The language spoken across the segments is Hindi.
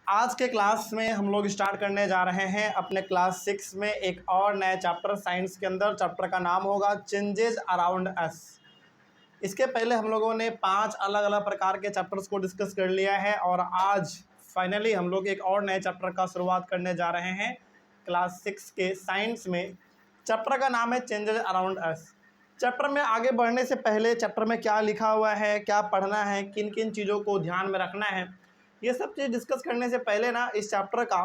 आज के क्लास में हम लोग स्टार्ट करने जा रहे हैं अपने क्लास 6 में एक और नया चैप्टर साइंस के अंदर। चैप्टर का नाम होगा चेंजेस अराउंड अस। इसके पहले हम लोगों ने 5 अलग अलग प्रकार के चैप्टर्स को डिस्कस कर लिया है और आज फाइनली हम लोग एक और नए चैप्टर का शुरुआत करने जा रहे हैं क्लास 6 के साइंस में। चैप्टर का नाम है चेंजेस अराउंड अस। चैप्टर में आगे बढ़ने से पहले चैप्टर में क्या लिखा हुआ है, क्या पढ़ना है, किन किन चीज़ों को ध्यान में रखना है, ये सब चीज़ डिस्कस करने से पहले ना इस चैप्टर का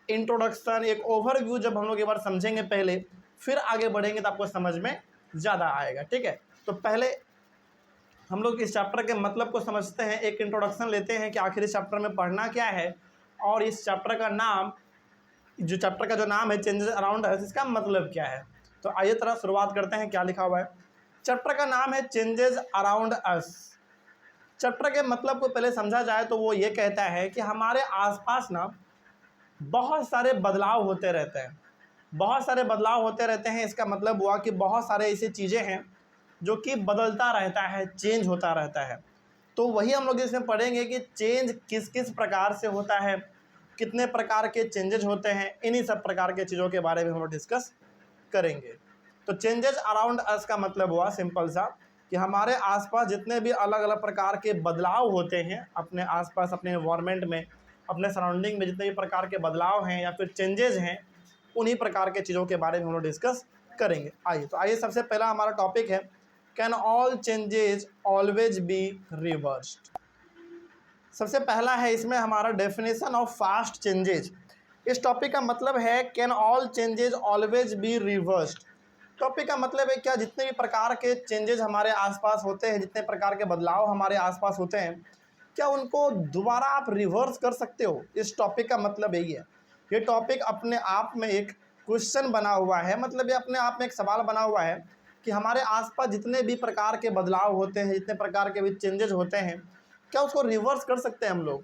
इंट्रोडक्शन, एक ओवरव्यू जब हम लोग एक बार समझेंगे पहले, फिर आगे बढ़ेंगे तो आपको समझ में ज़्यादा आएगा। ठीक है, तो पहले हम लोग इस चैप्टर के मतलब को समझते हैं, एक इंट्रोडक्शन लेते हैं कि आखिर इस चैप्टर में पढ़ना क्या है और इस चैप्टर का नाम, जो चैप्टर का जो नाम है चेंजेस अराउंड अस, इसका मतलब क्या है। तो आइए तरह शुरुआत करते हैं। क्या लिखा हुआ है? चैप्टर का नाम है चेंजेस अराउंड अस। चैप्टर के मतलब को पहले समझा जाए तो वो ये कहता है कि हमारे आसपास ना बहुत सारे बदलाव होते रहते हैं, बहुत सारे बदलाव होते रहते हैं। इसका मतलब हुआ कि बहुत सारे ऐसी चीज़ें हैं जो कि बदलता रहता है, चेंज होता रहता है। तो वही हम लोग इसमें पढ़ेंगे कि चेंज किस किस प्रकार से होता है, कितने प्रकार के चेंजेज होते हैं, इन्हीं सब प्रकार के चीज़ों के बारे में हम लोग डिस्कस करेंगे। तो चेंजेस अराउंड अस का मतलब हुआ सिंपल सा कि हमारे आसपास जितने भी अलग अलग प्रकार के बदलाव होते हैं, अपने आसपास, अपने एनवायरनमेंट में, अपने सराउंडिंग में जितने भी प्रकार के बदलाव हैं या फिर चेंजेज हैं, उन्हीं प्रकार के चीज़ों के बारे में हम लोग डिस्कस करेंगे। आइए सबसे पहला हमारा टॉपिक है, can all changes always be reversed. सबसे पहला है इसमें हमारा डेफिनेशन ऑफ फास्ट चेंजेज। इस टॉपिक का मतलब है can all changes always be reversed. Topic का मतलब है क्या जितने भी प्रकार के चेंजेस हमारे आसपास होते हैं, जितने प्रकार के बदलाव हमारे आसपास होते हैं, क्या उनको दोबारा आप रिवर्स कर सकते हो। इस टॉपिक का मतलब यही है। ये टॉपिक अपने आप में एक क्वेश्चन बना हुआ है, मतलब ये अपने आप में एक सवाल बना हुआ है कि हमारे आसपास जितने भी प्रकार के बदलाव होते हैं, जितने प्रकार के भी चेंजेस होते हैं, क्या उसको रिवर्स कर सकते हैं हम लोग।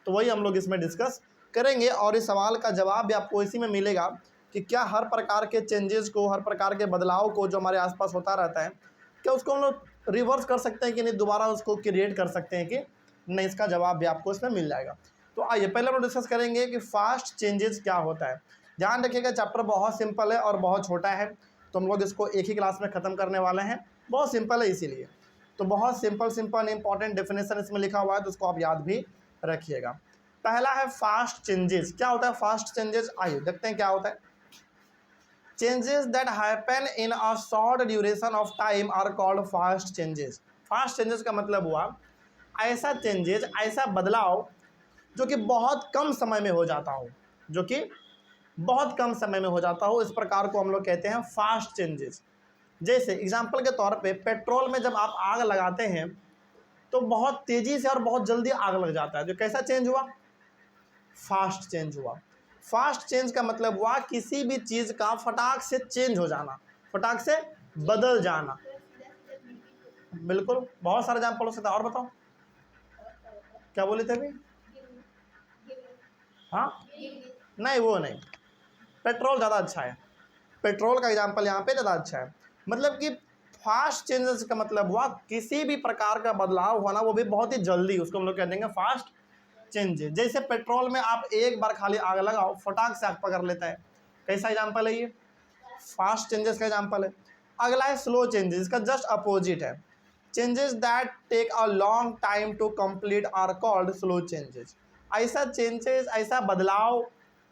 तो वही हम लोग इसमें डिस्कस करेंगे और इस सवाल का जवाब भी आपको इसी में मिलेगा कि क्या हर प्रकार के चेंजेस को, हर प्रकार के बदलाव को जो हमारे आसपास होता रहता है, क्या उसको हम लोग रिवर्स कर सकते हैं कि नहीं, दोबारा उसको क्रिएट कर सकते हैं कि नहीं। इसका जवाब भी आपको इसमें मिल जाएगा। तो आइए पहले हम लोग डिस्कस करेंगे कि फास्ट चेंजेस क्या होता है। ध्यान रखिएगा चैप्टर बहुत सिंपल है और बहुत छोटा है, तो हम लोग इसको एक ही क्लास में ख़त्म करने वाले हैं। बहुत सिंपल है इसीलिए, तो बहुत सिंपल इंपॉर्टेंट डेफिनेशन इसमें लिखा हुआ है, तो उसको आप याद भी रखिएगा। पहला है फास्ट चेंजेस। क्या होता है फास्ट चेंजेस? आइए देखते हैं क्या होता है। Changes that happen in a short duration of time are called fast changes. Fast changes का मतलब हुआ ऐसा चेंजेस, ऐसा बदलाव जो कि बहुत कम समय में हो जाता हो, जो कि बहुत कम समय में हो जाता हो, इस प्रकार को हम लोग कहते हैं फास्ट चेंजेस। जैसे एग्जांपल के तौर पे पेट्रोल में जब आप आग लगाते हैं तो बहुत तेज़ी से और बहुत जल्दी आग लग जाता है, जो कैसा चेंज हुआ, फास्ट चेंज हुआ। फास्ट चेंज का मतलब हुआ किसी भी चीज़ का फटाक से चेंज हो जाना, फटाक से बदल जाना। बिल्कुल, बहुत सारे एग्जाम्पल हो सकता है। और बताओ क्या बोले थे अभी? हाँ, नहीं वो नहीं, पेट्रोल ज़्यादा अच्छा है। पेट्रोल का एग्जाम्पल यहाँ पे ज़्यादा अच्छा है। मतलब कि फास्ट चेंजेस का मतलब हुआ किसी भी प्रकार का बदलाव होना, वो भी बहुत ही जल्दी, उसको हम लोग कह देंगे फास्ट चेंजेस। जैसे पेट्रोल में आप एक बार खाली आग लगाओ, फटाक से आग पकड़ लेता है। कैसा एग्जांपल है ये? फास्ट चेंजेस का एग्जांपल है। अगला है स्लो चेंजेस, इसका जस्ट अपोजिट है। Changes that take a long time to complete are called slow changes. ऐसा चेंजेस, ऐसा बदलाव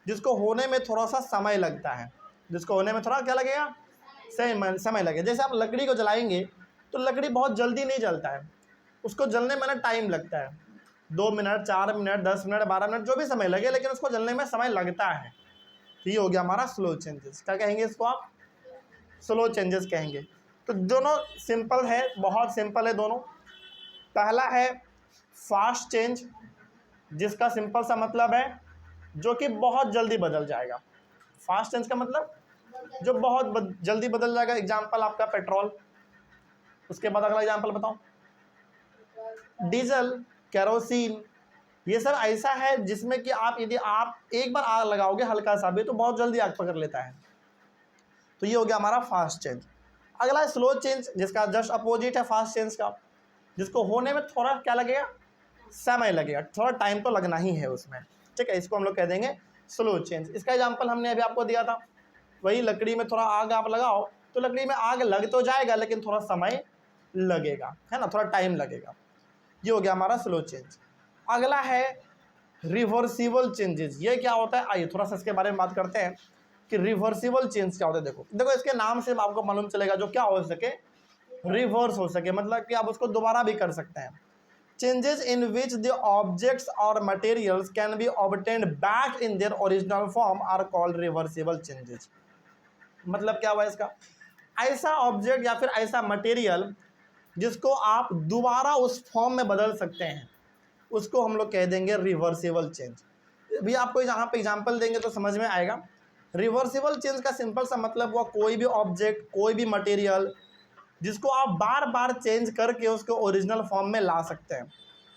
जिसको होने में थोड़ा सा समय लगता है, जिसको होने में थोड़ा क्या लगेगा, समय लगेगा। जैसे आप लकड़ी को जलाएंगे तो लकड़ी बहुत जल्दी नहीं जलता है, उसको जलने में ना टाइम लगता है, 2 मिनट, 4 मिनट, 10 मिनट, 12 मिनट, जो भी समय लगे, लेकिन उसको जलने में समय लगता है। तो ये हो गया हमारा स्लो चेंजेस। क्या कहेंगे इसको आप? स्लो चेंजेस कहेंगे। तो दोनों सिंपल है, बहुत सिंपल है दोनों। पहला है फास्ट चेंज, जिसका सिंपल सा मतलब है जो कि बहुत जल्दी बदल जाएगा। फास्ट चेंज का मतलब जो बहुत जल्दी बदल जाएगा। एग्जाम्पल आपका पेट्रोल। उसके बाद अगला एग्जाम्पल बताओ, डीजल, केरोसिन। ये सब ऐसा है जिसमें कि आप, यदि आप एक बार आग लगाओगे हल्का सा भी, तो बहुत जल्दी आग पकड़ लेता है। तो ये हो गया हमारा फास्ट चेंज। अगला है स्लो चेंज, जिसका जस्ट अपोजिट है फास्ट चेंज का, जिसको होने में थोड़ा क्या लगेगा, समय लगेगा, थोड़ा टाइम तो लगना ही है उसमें। ठीक है, इसको हम लोग कह देंगे स्लो चेंज। इसका एग्जाम्पल हमने अभी आपको दिया था, वही लकड़ी में थोड़ा आग आप लगाओ तो लकड़ी में आग लग तो जाएगा लेकिन थोड़ा समय लगेगा, है ना, थोड़ा टाइम लगेगा। ये हो गया हमारा स्लो चेंज। अगला है रिवर्सिबल चेंजेस। ये क्या होता है, आइए थोड़ा सा इसके बारे में बात करते हैं कि रिवर्सिबल चेंज क्या होता है। देखो देखो इसके नाम से आपको मालूम चलेगा जो क्या हो सके, रिवर्स हो सके, मतलब कि आप उसको दोबारा भी कर सकते हैं। Changes in which the objects और materials can be obtained back in their original form are called reversible changes. मतलब क्या हुआ इसका, ऐसा ऑब्जेक्ट या फिर ऐसा मटेरियल जिसको आप दोबारा उस फॉर्म में बदल सकते हैं, उसको हम लोग कह देंगे रिवर्सिबल चेंज। भी आपको यहाँ पे एग्जांपल देंगे तो समझ में आएगा। रिवर्सिबल चेंज का सिंपल सा मतलब हुआ कोई भी ऑब्जेक्ट, कोई भी मटेरियल जिसको आप बार बार चेंज करके उसको ओरिजिनल फॉर्म में ला सकते हैं,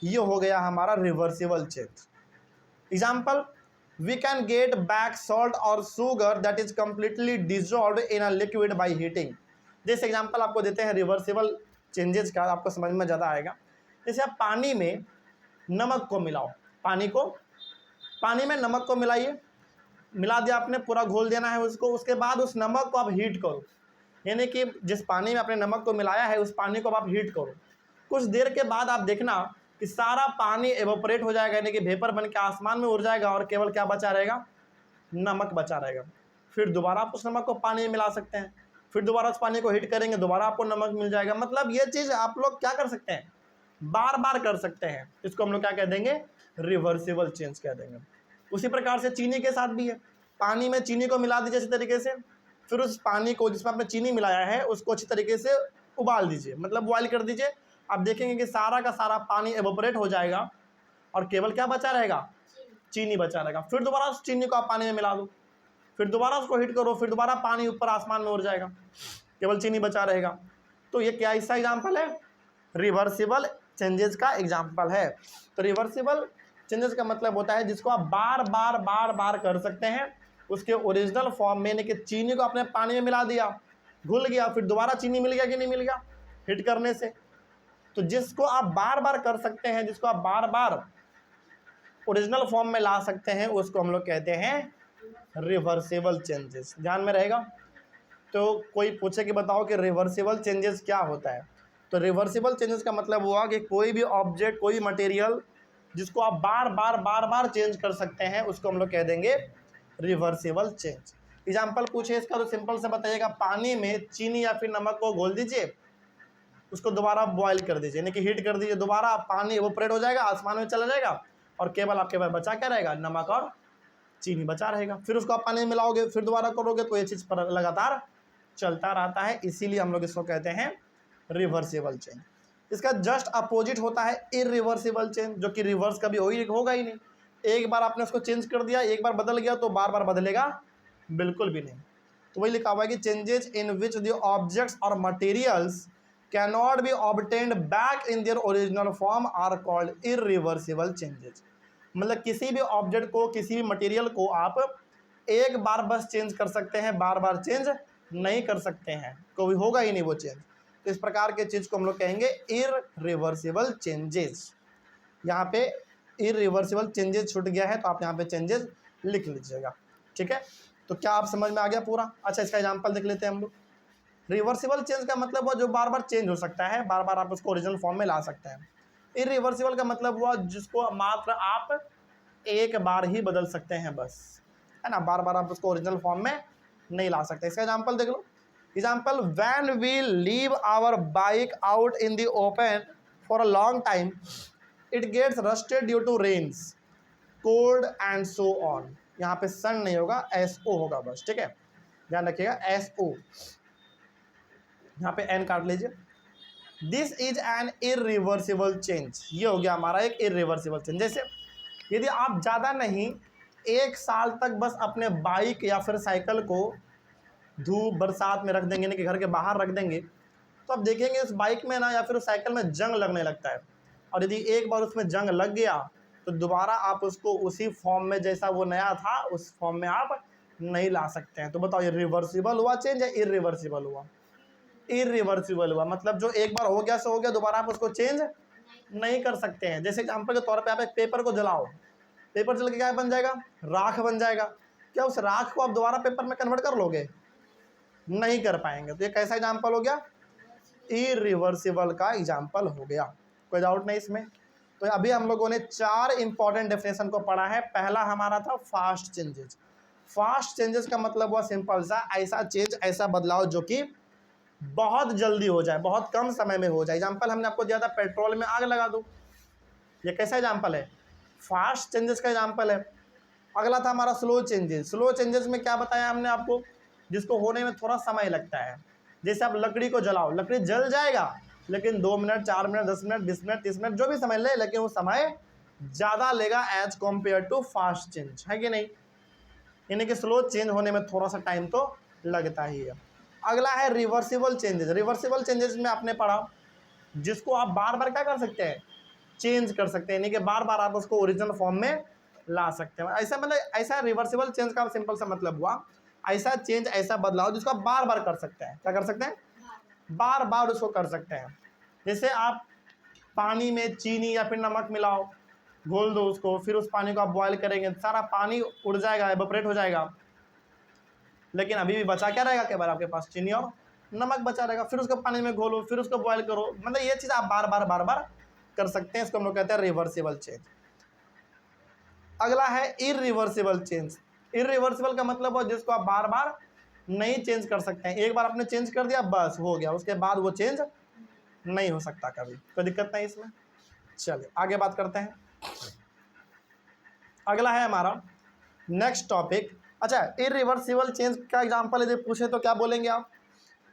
ये हो गया हमारा reversible change. Example, we can get back salt और sugar that is completely dissolve in a liquid by heating. जैसे एग्जाम्पल आपको देते हैं रिवर्सिबल चेंजेस का, आपको समझ में ज़्यादा आएगा। जैसे आप पानी में नमक को मिलाओ, पानी में नमक को मिलाइए, मिला दिया आपने, पूरा घोल देना है उसको, उसके बाद उस नमक को आप हीट करो, यानी कि जिस पानी में आपने नमक को मिलाया है उस पानी को आप हीट करो। कुछ देर के बाद आप देखना कि सारा पानी एवोपरेट हो जाएगा, यानी कि वेपर बन के आसमान में उड़ जाएगा और केवल क्या बचा रहेगा, नमक बचा रहेगा। फिर दोबारा आप उस नमक को पानी में मिला सकते हैं, फिर दोबारा उस पानी को हीट करेंगे, दोबारा आपको नमक मिल जाएगा। मतलब ये चीज़ आप लोग क्या कर सकते हैं, बार बार कर सकते हैं। इसको हम लोग क्या कह देंगे, रिवर्सिबल चेंज कह देंगे। उसी प्रकार से चीनी के साथ भी है, पानी में चीनी को मिला दीजिए अच्छी तरीके से, फिर उस पानी को जिसमें आपने चीनी मिलाया है उसको अच्छी तरीके से उबाल दीजिए, मतलब बॉयल कर दीजिए। आप देखेंगे कि सारा का सारा पानी एवोपरेट हो जाएगा और केवल क्या बचा रहेगा, चीनी बचा रहेगा। फिर दोबारा उस चीनी को आप पानी में मिला दो, फिर दोबारा उसको हीट करो, फिर दोबारा पानी ऊपर आसमान में उड़ जाएगा, केवल चीनी बचा रहेगा। तो ये क्या इसका एग्जाम्पल है, रिवर्सिबल चेंजेस का एग्जाम्पल है। तो रिवर्सिबल चेंजेस का मतलब होता है जिसको आप बार बार कर सकते हैं उसके ओरिजिनल फॉर्म में, यानी कि चीनी को आपने पानी में मिला दिया, घुल गया, फिर दोबारा चीनी मिल गया कि नहीं मिल गया हिट करने से। तो जिसको आप बार बार कर सकते हैं, जिसको आप बार बार ओरिजिनल फॉर्म में ला सकते हैं, उसको हम लोग कहते हैं रिवर्सिबल चेंजेस। ध्यान में रहेगा। तो कोई पूछे कि बताओ कि रिवर्सिबल चेंजेस क्या होता है, तो रिवर्सिबल चेंजेस का मतलब हुआ कि कोई भी ऑब्जेक्ट, कोई भी मटेरियल जिसको आप बार बार चेंज कर सकते हैं, उसको हम लोग कह देंगे रिवर्सिबल चेंज। एग्जाम्पल पूछे इसका तो सिंपल से बताइएगा, पानी में चीनी या फिर नमक को घोल दीजिए, उसको दोबारा बॉयल कर दीजिए, यानी कि हीट कर दीजिए, दोबारा पानी एवोपरेट हो जाएगा, आसमान में चला जाएगा और केवल आपके पास बचा क्या रहेगा, नमक और चीनी बचा रहेगा। फिर उसको आप पानी में मिलाओगे, फिर दोबारा करोगे, तो ये चीज़ पर लगातार चलता रहता है, इसीलिए हम लोग इसको कहते हैं रिवर्सिबल चेंज। इसका जस्ट अपोजिट होता है इरिवर्सिबल चेंज, जो कि रिवर्स कभी होगा ही नहीं। एक बार आपने उसको चेंज कर दिया, एक बार बदल गया तो बार बार बदलेगा बिल्कुल भी नहीं। तो वही लिखा हुआ है कि changes in which the objects और materials cannot be obtained back in their original form are called irreversible changes. मतलब किसी भी ऑब्जेक्ट को, किसी भी मटेरियल को आप एक बार बस चेंज कर सकते हैं, बार बार चेंज नहीं कर सकते हैं, कभी होगा ही नहीं वो चेंज। तो इस प्रकार के चीज़ को हम लोग कहेंगे इरिवर्सिबल चेंजेस। यहाँ पे इरिवर्सिबल चेंजेस छूट गया है तो आप यहाँ पे चेंजेस लिख लीजिएगा, ठीक है। तो क्या आप समझ में आ गया पूरा। अच्छा, इसका एग्जांपल देख लेते हैं हम लोग। रिवर्सिबल चेंज का मतलब हुआ जो बार बार चेंज हो सकता है, बार बार आप उसको ओरिजिनल फॉर्म में ला सकते हैं। इरिवर्सिबल का मतलब हुआ जिसको मात्र आप एक बार ही बदल सकते हैं बस, है ना, बार बार आप उसको ओरिजिनल फॉर्म में नहीं ला सकते। इसका एग्जांपल देख लो। Example, when we leave our bike out in the open for a long time it gets rusted due to rains, cold and so on. यहाँ पे सन नहीं होगा, SO होगा बस, ठीक है, ध्यान रखिएगा, SO। यहाँ पे N काट लीजिए। This is an irreversible change, ये हो गया हमारा एक इरिवर्सिबल चेंज। जैसे यदि आप ज़्यादा नहीं 1 साल तक बस अपने बाइक या फिर साइकिल को धूप बरसात में रख देंगे, यानी कि घर के बाहर रख देंगे, तो आप देखेंगे उस बाइक में ना या फिर उस साइकिल में जंग लगने लगता है। और यदि एक बार उसमें जंग लग गया तो दोबारा आप उसको उसी फॉर्म में जैसा वो नया था उस फॉर्म में आप नहीं ला सकते हैं। तो बताओ ये रिवर्सिबल हुआ चेंज या इरिवर्सिबल हुआ? इरिवर्सिबल हुआ। मतलब जो एक बार हो गया सो हो गया, दोबारा आप उसको चेंज नहीं कर सकते हैं। जैसे एग्जाम्पल के तौर पे आप एक पेपर को जलाओ, पेपर जल के क्या बन जाएगा, राख बन जाएगा। क्या उस राख को आप दोबारा पेपर में कन्वर्ट कर लोगे, नहीं कर पाएंगे। तो ये कैसा एग्जाम्पल हो गया, इरिवर्सिबल का एग्जाम्पल हो गया। कोई डाउट नहीं इसमें। तो अभी हम लोगों ने 4 इंपॉर्टेंट डेफिनेशन को पढ़ा है। पहला हमारा था फास्ट चेंजेस। फास्ट चेंजेस का मतलब हुआ सिंपल सा, ऐसा चेंज, ऐसा बदलाव जो कि बहुत जल्दी हो जाए, बहुत कम समय में हो जाए। एग्जाम्पल हमने आपको दिया था, पेट्रोल में आग लगा दो, ये कैसा एग्जाम्पल है, फास्ट चेंजेस का एग्जाम्पल है। अगला था हमारा स्लो चेंजेस। स्लो चेंजेस में क्या बताया हमने आपको, जिसको होने में थोड़ा समय लगता है। जैसे आप लकड़ी को जलाओ, लकड़ी जल जाएगा, लेकिन 2 minute, 4 minute, 10 minute, 20 minute, 30 minute, जो भी समय ले, लेकिन वो समय ज़्यादा लेगा as compare to fast change, है कि नहीं। यानी कि स्लो चेंज होने में थोड़ा सा टाइम तो लगता ही है। अगला है रिवर्सिबल चेंजेस। रिवर्सिबल चेंजेस में आपने पढ़ा जिसको आप बार बार क्या कर सकते हैं, चेंज कर सकते हैं, यानी कि बार बार आप उसको ओरिजिनल फॉर्म में ला सकते हैं। ऐसा मतलब ऐसा रिवर्सिबल चेंज का सिंपल सा मतलब हुआ ऐसा चेंज, ऐसा बदलाव जिसको आप बार बार कर सकते हैं। क्या कर सकते हैं, बार बार उसको कर सकते हैं। जैसे आप पानी में चीनी या फिर नमक मिलाओ, घोल दो उसको, फिर उस पानी को आप बॉयल करेंगे, सारा पानी उड़ जाएगा, एवोपरेट हो जाएगा, लेकिन अभी भी बचा क्या रहेगा, केवल आपके पास चीनी और नमक बचा रहेगा। फिर उसको पानी में घोलो, फिर उसको बॉयल करो। मतलब ये चीज़ आप बार बार कर सकते हैं। इसको हम लोग कहते हैं रिवर्सिबल चेंज। अगला है इरिवर्सिबल चेंज। इरिवर्सिबल का मतलब है जिसको आप बार बार नहीं चेंज कर सकते हैं। एक बार आपने चेंज कर दिया, बस हो गया, उसके बाद वो चेंज नहीं हो सकता कभी, कोई दिक्कत नहीं इसमें। चलिए आगे बात करते हैं। अगला है हमारा नेक्स्ट टॉपिक। अच्छा, इरिवर्सिबल चेंज का एग्जांपल यदि पूछे तो क्या बोलेंगे आप,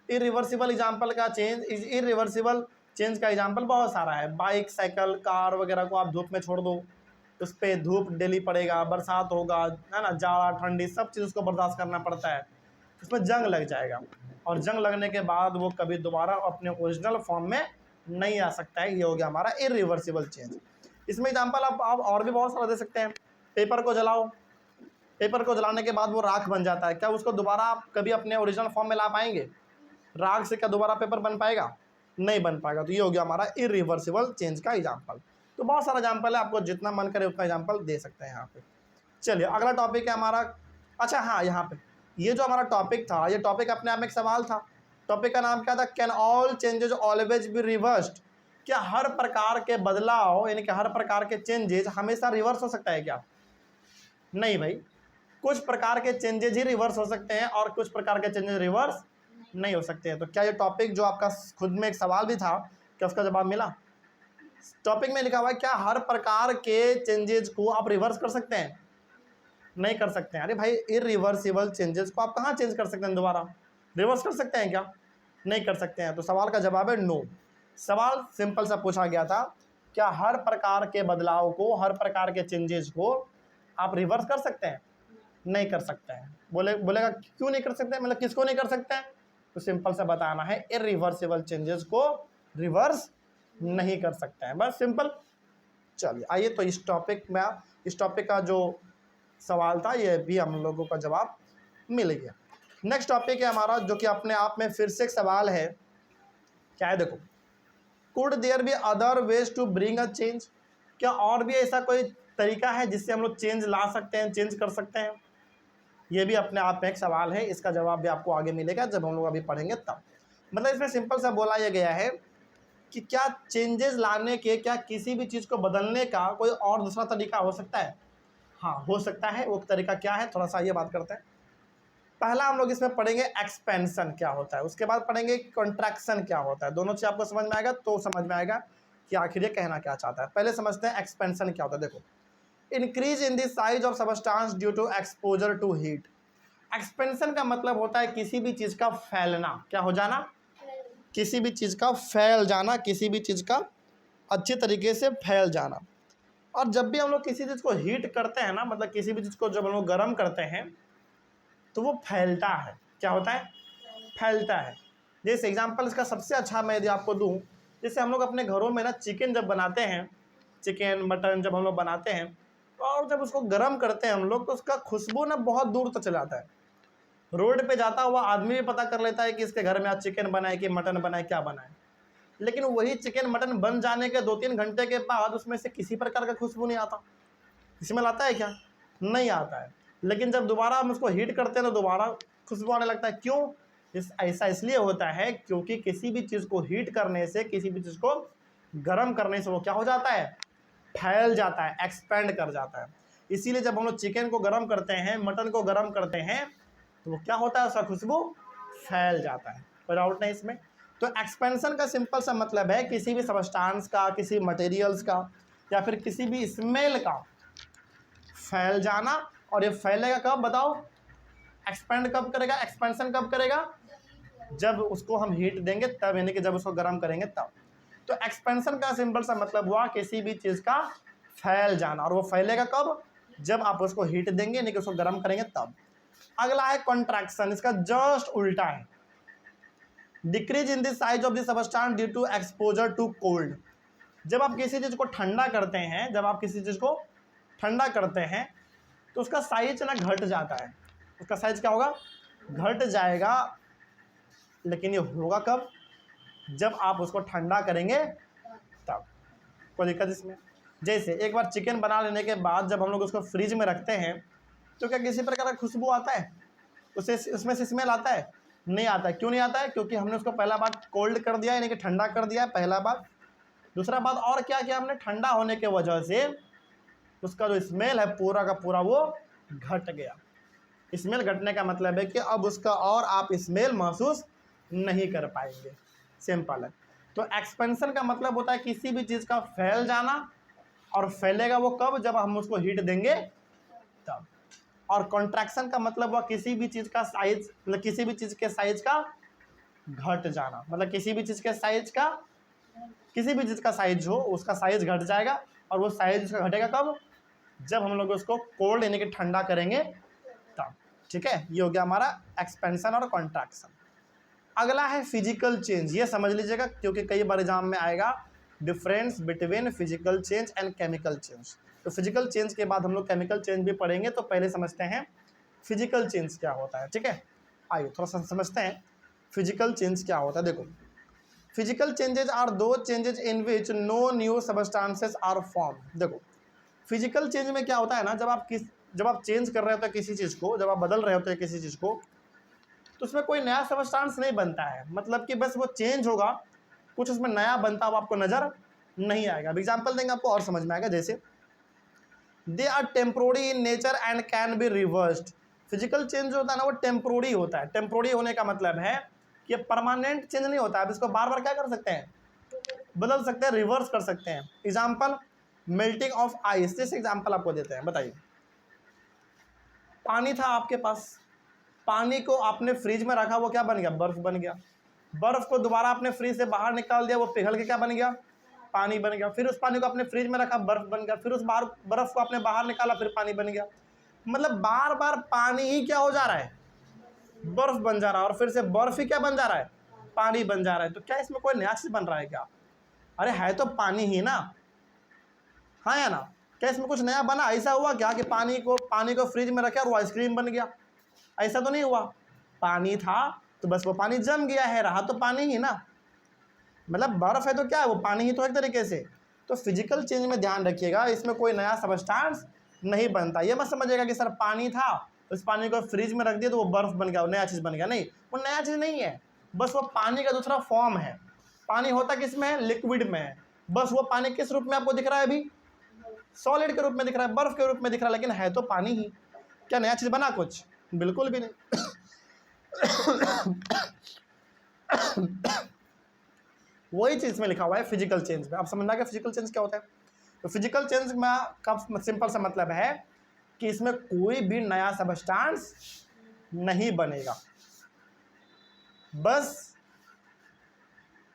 इरिवर्सिबल एग्जांपल का चेंज, इरिवर्सिबल चेंज का एग्जांपल बहुत सारा है। बाइक, साइकिल, कार वगैरह को आप धूप में छोड़ दो, उस पर धूप डेली पड़ेगा, बरसात होगा, है ना, जाड़ा ठंडी सब चीज़ उसको बर्दाश्त करना पड़ता है, उसमें जंग लग जाएगा, और जंग लगने के बाद वो कभी दोबारा अपने ओरिजिनल फॉर्म में नहीं आ सकता है। ये हो गया हमारा इरिवर्सिबल चेंज। इसमें एग्जांपल आप और भी बहुत सारा दे सकते हैं। पेपर को जलाओ, पेपर को जलाने के बाद वो राख बन जाता है, क्या उसको दोबारा आप कभी अपने ओरिजिनल फॉर्म में ला पाएंगे, राख से क्या दोबारा पेपर बन पाएगा, नहीं बन पाएगा। तो ये हो गया हमारा इरिवर्सिबल चेंज का एग्जांपल। तो बहुत सारा एग्जांपल है, आपको जितना मन करे उतना एग्जांपल दे सकते हैं यहाँ पे। चलिए अगला टॉपिक है हमारा। अच्छा हाँ, यहाँ पे ये जो हमारा टॉपिक था, ये टॉपिक अपने आप में एक सवाल था। टॉपिक का नाम क्या था, can all changes always be reversed. क्या हर प्रकार के बदलाव, यानी कि हर प्रकार के चेंजेस हमेशा रिवर्स हो सकता है क्या, नहीं भाई, कुछ प्रकार के चेंजेस ही रिवर्स हो सकते हैं और कुछ प्रकार के चेंजेस रिवर्स नहीं हो सकते हैं। तो क्या ये टॉपिक जो आपका खुद में एक सवाल भी था, क्या उसका जवाब मिला। टॉपिक में लिखा हुआ है क्या हर प्रकार के चेंजेस को आप रिवर्स कर सकते हैं, नहीं कर सकते हैं। अरे भाई, इरिवर्सिबल चेंजेस को आप कहाँ चेंज कर सकते हैं, दोबारा रिवर्स कर सकते हैं क्या, नहीं कर सकते हैं। तो सवाल का जवाब है नो। सवाल सिंपल सा पूछा गया था, क्या हर प्रकार के बदलाव को, हर प्रकार के चेंजेस को आप रिवर्स कर सकते हैं, नहीं कर सकते हैं। बोलेगा क्यों नहीं कर सकते, मतलब किसको नहीं कर सकते हैं, तो सिंपल सा बताना है, इरिवर्सिबल चेंजेस को रिवर्स नहीं कर सकते हैं, बस सिंपल। चलिए आइए, तो इस टॉपिक का जो सवाल था ये भी हम लोगों का जवाब मिल गया। नेक्स्ट टॉपिक है हमारा, जो कि अपने आप में फिर से एक सवाल है। क्या है, देखो, could there be other ways to bring a change. क्या और भी ऐसा कोई तरीका है जिससे हम लोग चेंज ला सकते हैं, चेंज कर सकते हैं। ये भी अपने आप में एक सवाल है, इसका जवाब भी आपको आगे मिलेगा जब हम लोग अभी पढ़ेंगे तब। मतलब इसमें सिंपल सा बोला यह गया है कि क्या चेंजेस लाने के, क्या किसी भी चीज़ को बदलने का कोई और दूसरा तरीका हो सकता है। हाँ हो सकता है। वो तरीका क्या है, थोड़ा सा ये बात करते हैं। पहला हम लोग इसमें पढ़ेंगे एक्सपेंशन क्या होता है, उसके बाद पढ़ेंगे कॉन्ट्रैक्शन क्या होता है। दोनों चीज आपको समझ में आएगा तो समझ में आएगा कि आखिर ये कहना क्या चाहता है। पहले समझते हैं एक्सपेंशन क्या होता है। देखो, increase in the size of substance due to exposure to heat. Expansion का मतलब होता है किसी भी चीज़ का फैलना, क्या हो जाना, किसी भी चीज़ का फैल जाना, किसी भी चीज़ का अच्छे तरीके से फैल जाना। और जब भी हम लोग किसी चीज़ को हीट करते हैं ना, मतलब किसी भी चीज़ को जब हम लोग गर्म करते हैं तो वो फैलता है। क्या होता है, फैलता है। जैसे एग्जांपल इसका सबसे अच्छा मैं यदि आपको दूं, जैसे हम लोग अपने घरों में ना चिकन जब बनाते हैं, चिकन मटन जब हम लोग बनाते हैं और जब उसको गर्म करते हैं हम लोग, तो उसका खुशबू ना बहुत दूर तक चला जाता है। रोड पे जाता हुआ आदमी भी पता कर लेता है कि इसके घर में आज चिकन बनाए कि मटन बनाए, क्या बनाए। लेकिन वही चिकन मटन बन जाने के 2-3 घंटे के बाद उसमें से किसी प्रकार का खुशबू नहीं आता। स्मेल आता है क्या? नहीं आता है। लेकिन जब दोबारा हम उसको हीट करते हैं तो दोबारा खुशबू आने लगता है। क्यों? ऐसा इसलिए होता है क्योंकि किसी भी चीज़ को हीट करने से, किसी भी चीज़ को गर्म करने से वो क्या हो जाता है? फैल जाता है, एक्सपेंड कर जाता है। इसीलिए जब हम लोग चिकन को गर्म करते हैं, मटन को गर्म करते हैं, तो वो क्या होता है? उसका खुशबू फैल जाता है। कोई डाउट नहीं इसमें? तो एक्सपेंशन का सिंपल सा मतलब है किसी भी सबस्टांस का, किसी मटेरियल्स का या फिर किसी भी स्मेल का फैल जाना। और ये फैलेगा कब बताओ? एक्सपेंड कब करेगा? एक्सपेंशन कब करेगा? जब उसको हम हीट देंगे तब, यानी कि जब उसको गर्म करेंगे तब। तो एक्सपेंशन का सिंपल सा मतलब हुआ किसी भी चीज़ का फैल जाना। और वो फैलेगा कब? जब आप उसको हीट देंगे, यानी कि उसको गर्म करेंगे तब। अगला है कॉन्ट्रैक्शन, इसका जस्ट उल्टा है। Decrease in the size of the substance due to exposure to cold. जब आप किसी चीज़ को ठंडा करते हैं, जब आप किसी चीज़ को ठंडा करते हैं तो उसका साइज ना घट जाता है। उसका साइज क्या होगा? घट जाएगा। लेकिन ये होगा कब? जब आप उसको ठंडा करेंगे तब। कोई दिक्कत इसमें? जैसे एक बार चिकन बना लेने के बाद जब हम लोग उसको फ्रिज में रखते हैं तो क्या किसी प्रकार का खुशबू आता है? उसमें से स्मेल आता है? नहीं आता है। क्यों नहीं आता है? क्योंकि हमने उसको पहला बार कोल्ड कर दिया, यानी कि ठंडा कर दिया है, पहला बार। दूसरा बात और क्या किया हमने? ठंडा होने के वजह से उसका जो स्मेल है पूरा का पूरा वो घट गया। स्मेल घटने का मतलब है कि अब उसका और आप स्मेल महसूस नहीं कर पाएंगे। सिंपल है। तो एक्सपेंशन का मतलब होता है किसी भी चीज़ का फैल जाना। और फैलेगा वो कब? जब हम उसको हीट देंगे तब। और कॉन्ट्रैक्शन का मतलब हुआ किसी भी चीज़ का साइज, मतलब किसी भी चीज़ के साइज का घट जाना। मतलब किसी भी चीज़ के साइज का, किसी भी चीज़ का साइज हो उसका साइज घट जाएगा। और वो साइज उसका घटेगा कब? जब हम लोग उसको कोल्ड यानी कि ठंडा करेंगे तब। ठीक है, ये हो गया हमारा एक्सपेंशन और कॉन्ट्रैक्शन। अगला है फिजिकल चेंज। ये समझ लीजिएगा क्योंकि कई बार एग्जाम में आएगा difference between physical change and chemical change. तो फिजिकल चेंज के बाद हम लोग केमिकल चेंज भी पढ़ेंगे। तो पहले समझते हैं फिजिकल चेंज क्या होता है। ठीक है, आइए थोड़ा सा समझते हैं फिजिकल चेंज क्या होता है। देखो, physical changes are those changes in which no new substances are form. देखो, फिजिकल चेंज में क्या होता है ना, जब आप चेंज कर रहे होते हैं किसी चीज़ को, जब आप बदल रहे होते हैं किसी चीज़ को, तो उसमें कोई नया सबस्टांस नहीं बनता है। मतलब कि बस वो चेंज होगा, कुछ उसमें नया बनता हुआ आपको नज़र नहीं आएगा। अब एग्जाम्पल देंगे आपको और समझ में आएगा। जैसे they are temporary in nature and can be reversed. Physical change जो होता है ना वो टेम्पोररी होता है। टेम्पोररी होने का मतलब है कि परमानेंट चेंज नहीं होता है। अब इसको बार बार क्या कर सकते हैं? बदल सकते हैं, रिवर्स कर सकते हैं। Example melting of ice. जैसे एग्जाम्पल आपको देते हैं, बताइए पानी था आपके पास, पानी को आपने फ्रिज में रखा, वो क्या बन गया? बर्फ बन गया। बर्फ को दोबारा आपने फ्रिज से बाहर निकाल दिया, वो पिघल के क्या बन गया? पानी बन गया। फिर उस पानी को आपने फ्रिज में रखा, बर्फ बन गया। फिर उस बर्फ को आपने बाहर निकाला, फिर पानी बन गया। मतलब बार बार पानी ही क्या हो जा रहा है? बर्फ बन जा रहा है। और फिर से बर्फ ही क्या बन जा रहा है? पानी बन जा रहा है। तो क्या इसमें कोई नया चीज बन रहा है क्या? अरे है तो पानी ही ना, हाँ या ना? क्या इसमें कुछ नया बना? ऐसा हुआ क्या कि पानी को फ्रिज में रखे और वो आइसक्रीम बन गया? ऐसा तो नहीं हुआ। पानी था तो बस वो पानी जम गया है, रहा तो पानी ही ना। मतलब बर्फ है तो क्या है? वो पानी ही तो एक तरीके से। तो फिजिकल चेंज में ध्यान रखिएगा, इसमें कोई नया सबस्टांस नहीं बनता। ये मत समझिएगा कि सर पानी था, उस पानी को फ्रिज में रख दिया तो वो बर्फ बन गया, वो नया चीज़ बन गया। नहीं, वो नया चीज़ नहीं है, बस वो पानी का दूसरा फॉर्म है। पानी होता किस में है? लिक्विड में है। बस वो पानी किस रूप में आपको दिख रहा है? अभी सॉलिड के रूप में दिख रहा है, बर्फ के रूप में दिख रहा है, लेकिन है तो पानी ही। क्या नया चीज़ बना कुछ? बिल्कुल भी नहीं। वही चीज़ में लिखा हुआ है फिजिकल चेंज में। आप समझना कि फिजिकल चेंज क्या होता है। तो फिजिकल चेंज में का सिंपल सा मतलब है कि इसमें कोई भी नया सबस्टांस नहीं बनेगा, बस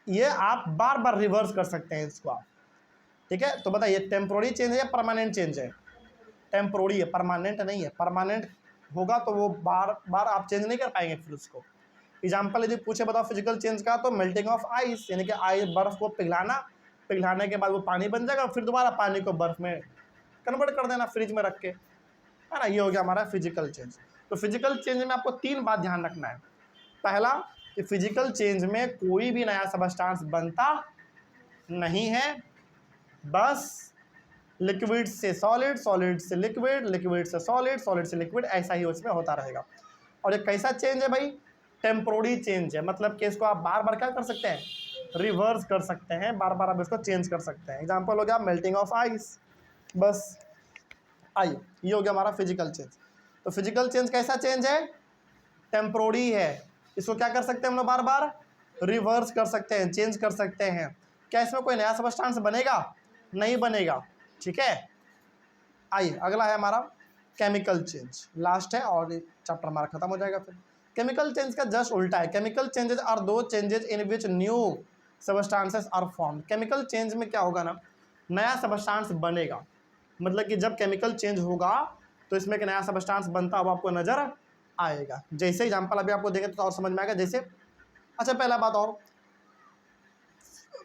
ये आप बार बार रिवर्स कर सकते हैं इसको आप। ठीक है, तो बताइए टेम्पोररी चेंज है या परमानेंट चेंज है? टेम्पोररी है, परमानेंट नहीं है। परमानेंट होगा तो वो बार बार आप चेंज नहीं कर पाएंगे फिर उसको। एग्जाम्पल यदि पूछे बताओ फिजिकल चेंज का, तो मेल्टिंग ऑफ आइस, यानी कि आइस, बर्फ को पिघलाना, पिघलाने के बाद वो पानी बन जाएगा, फिर दोबारा पानी को बर्फ में कन्वर्ट कर देना फ्रिज में रख के, है ना। ये हो गया हमारा फिजिकल चेंज। तो फिजिकल चेंज में आपको 3 बात ध्यान रखना है। पहला कि फिजिकल चेंज में कोई भी नया सबस्टांस बनता नहीं है, बस लिक्विड से सॉलिड, सॉलिड से लिक्विड, लिक्विड से सॉलिड, सॉलिड से लिक्विड, ऐसा ही उसमें होता रहेगा। और ये कैसा चेंज है भाई? टेम्पोररी चेंज है, मतलब कि इसको आप बार बार क्या कर सकते हैं? रिवर्स कर सकते हैं, बार बार आप इसको चेंज कर सकते हैं। एग्जाम्पल हो गया मेल्टिंग ऑफ आइस। बस आइए, ये हो गया हमारा फिजिकल चेंज। तो फिजिकल चेंज कैसा चेंज है? टेम्पोररी है। इसको क्या कर सकते हैं हम लोग? बार बार रिवर्स कर सकते हैं, चेंज कर सकते हैं। क्या इसमें कोई नया सबस्टांस बनेगा? नहीं बनेगा। ठीक है, आइए अगला है हमारा केमिकल चेंज, लास्ट है और चैप्टर हमारा खत्म हो जाएगा। फिर केमिकल चेंज का जस्ट उल्टा है। Chemical changes are those changes in which new substances are form. Chemical change में क्या होगा ना, नया सबस्टांस बनेगा, मतलब कि जब केमिकल चेंज होगा तो इसमें एक नया सबस्टांस बनता हुआ आपको नजर आएगा। जैसे एग्जांपल अभी आपको देंगे तो और समझ में आएगा। जैसे अच्छा, पहला बात और,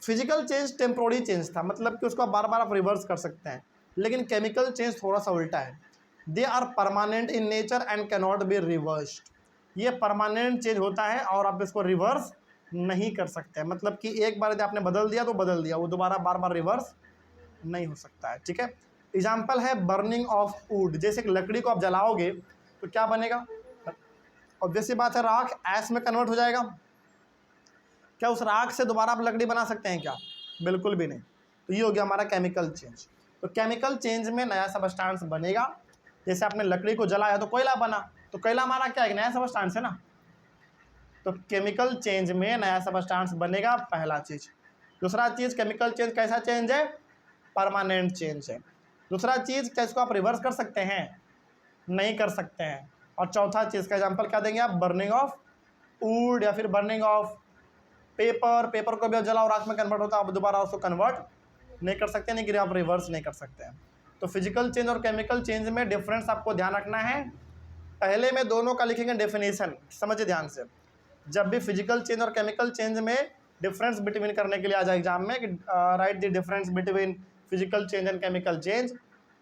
फिजिकल चेंज टेम्पोररी चेंज था, मतलब कि उसको बार बार आप रिवर्स कर सकते हैं, लेकिन केमिकल चेंज थोड़ा सा उल्टा है। They are permanent in nature and cannot be reversed. ये परमानेंट चेंज होता है और आप इसको रिवर्स नहीं कर सकते, मतलब कि एक बार यदि आपने बदल दिया तो बदल दिया, वो दोबारा बार बार रिवर्स नहीं हो सकता है। ठीक है, एग्जाम्पल है बर्निंग ऑफ वुड। जैसे कि लकड़ी को आप जलाओगे तो क्या बनेगा? ऑब्वियसली बात है, राख ऐश में कन्वर्ट हो जाएगा। क्या उस राख से दोबारा आप लकड़ी बना सकते हैं क्या? बिल्कुल भी नहीं। तो ये हो गया हमारा केमिकल चेंज। तो केमिकल चेंज में नया सबस्टांस बनेगा। जैसे आपने लकड़ी को जलाया तो कोयला बना, तो कोयला हमारा क्या है? नया सबस्टांस है ना। तो केमिकल चेंज में नया सबस्टांस बनेगा, पहला चीज। दूसरा चीज, केमिकल चेंज कैसा चेंज है? परमानेंट चेंज है। दूसरा चीज, क्या इसको आप रिवर्स कर सकते हैं? नहीं कर सकते हैं। और चौथा चीज का एग्जाम्पल क्या देंगे आप? बर्निंग ऑफ वुड या फिर बर्निंग ऑफ पेपर। पेपर को भी आप जलाओ, राख में कन्वर्ट होता है, आप दोबारा उसको कन्वर्ट नहीं कर सकते, नहीं कि आप रिवर्स नहीं कर सकते हैं। तो फिजिकल चेंज और केमिकल चेंज में डिफरेंस आपको ध्यान रखना है। पहले में दोनों का लिखेंगे डेफिनेशन, समझिए ध्यान से। जब भी फिजिकल चेंज और केमिकल चेंज में डिफरेंस बिटवीन करने के लिए आ जाए एग्जाम में कि write the difference between physical change and chemical change,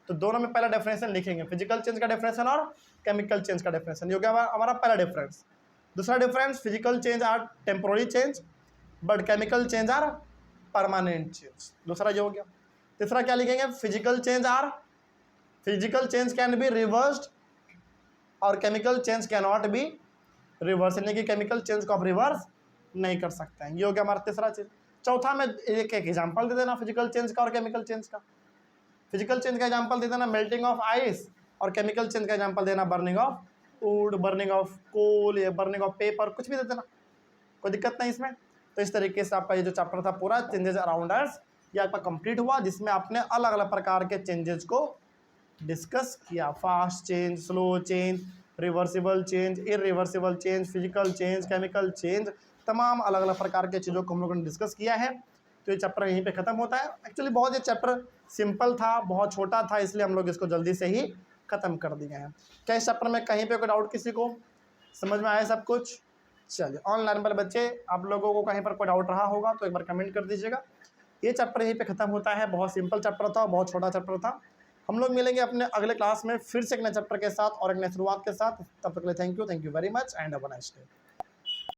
तो दोनों में पहला डेफिनेशन लिखेंगे, फिजिकल चेंज का डेफिनेशन और केमिकल चेंज का डेफिनेशन। ये क्या हमारा पहला डिफरेंस। दूसरा difference, physical change are temporary change but chemical change are permanent change. दूसरा ये हो गया। तीसरा क्या लिखेंगे? Physical change can be reversed और chemical change can not be reverse, यानी कि केमिकल चेंज को आप रिवर्स नहीं कर सकते हैं। ये हो गया हमारा तीसरा चीज। चौथा में एक एग्जांपल दे देना फिजिकल चेंज का और केमिकल चेंज का। फिजिकल चेंज का एग्जांपल दे देना मेल्टिंग ऑफ आइस, और केमिकल चेंज का एग्जांपल देना burning of wood, burning of coal या बर्निंग ऑफ पेपर, कुछ भी दे देना, कोई दिक्कत नहीं इसमें। तो इस तरीके से आपका ये जो चैप्टर था पूरा चेंजेस अराउंड अस, ये आपका कंप्लीट हुआ, जिसमें आपने अलग अलग प्रकार के चेंजेस को डिस्कस किया। Fast change, slow change, reversible change, irreversible change, physical change, chemical change, तमाम अलग अलग प्रकार के चीज़ों को हम लोगों ने डिस्कस किया है। तो ये चैप्टर यहीं पे ख़त्म होता है। एक्चुअली बहुत ये चैप्टर सिंपल था, बहुत छोटा था, इसलिए हम लोग इसको जल्दी से ही ख़त्म कर दिए हैं। क्या इस चैप्टर में कहीं पे कोई डाउट किसी को? समझ में आया सब कुछ? चलिए, ऑनलाइन वाले बच्चे, आप लोगों को कहीं पर कोई डाउट रहा होगा तो एक बार कमेंट कर दीजिएगा। ये चैप्टर यहीं पे ख़त्म होता है। बहुत सिंपल चैप्टर था, बहुत छोटा चैप्टर था। हम लोग मिलेंगे अपने अगले क्लास में फिर से एक नए चैप्टर के साथ और एक नए शुरुआत के साथ। तब तक के लिए thank you very much and have a nice day.